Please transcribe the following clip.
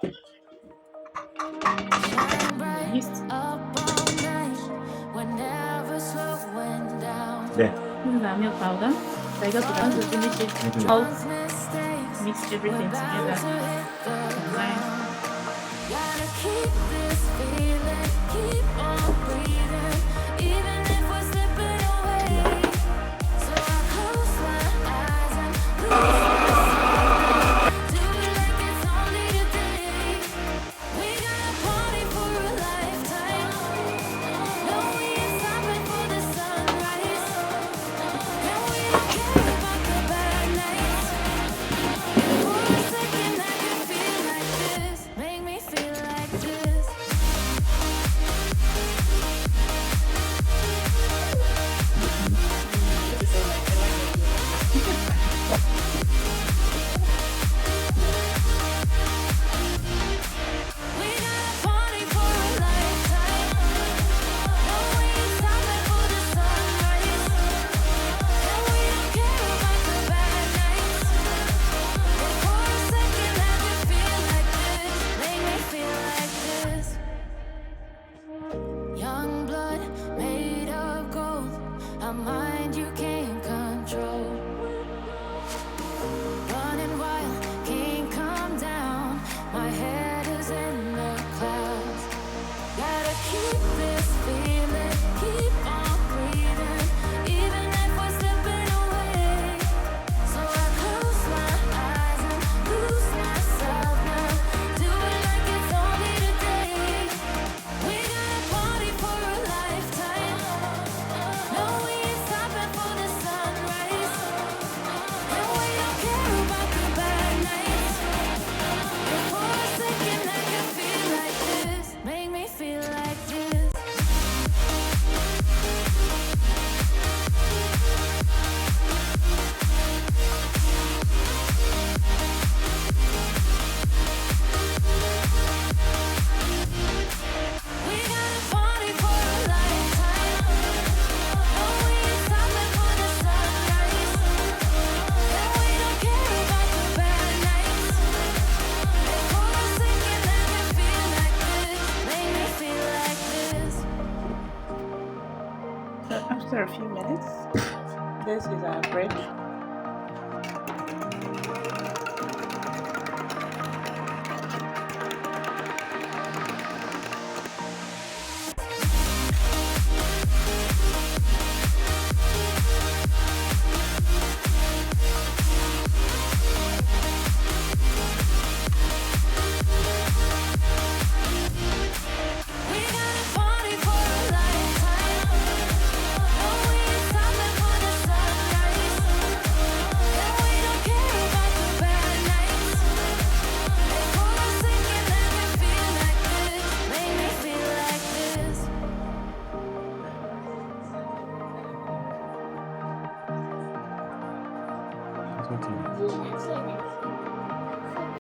Yeast. 네. This is our milk powder. So I got to once we finish it, 네. salt, mix everything together. 정말 Gotta keep this feeling, keep on breathing, even if we're slipping away. So I close my eyes and lose myself. Do it like it's only today. We got a party for a lifetime. No, we ain't stopping for the sunrise. And we don't care about the bad nights. For a second I can feel like this. Make me feel like this. We got a party for a lifetime. No, we ain't stopping for the sunrise. And we don't care about the bad nights. For a second I can feel like this. Make me feel like this. Young blood made of gold. A mind you can't control. Running wild, can't come down. My head is in the clouds. Gotta keep this feeling, keep on breathing, even if we're slipping away. So I close my eyes and lose myself now. Do it like it's only today. We got a party for a lifetime. No, we ain't stopping for the sunrise. And we don't care about the bad nights. For a second I can feel like this. Make me feel like this. We got a party for a lifetime. No, we ain't stopping for the sunrise. And we don't care about the bad nights. For a second I can feel like this. Make me feel like this. so after a few minutes, this is our bread. We got a party for a lifetime. No, we ain't stopping for the sunrise. And we don't care about the bad nights. For a second I can feel like this. Make me feel like this. 선생님.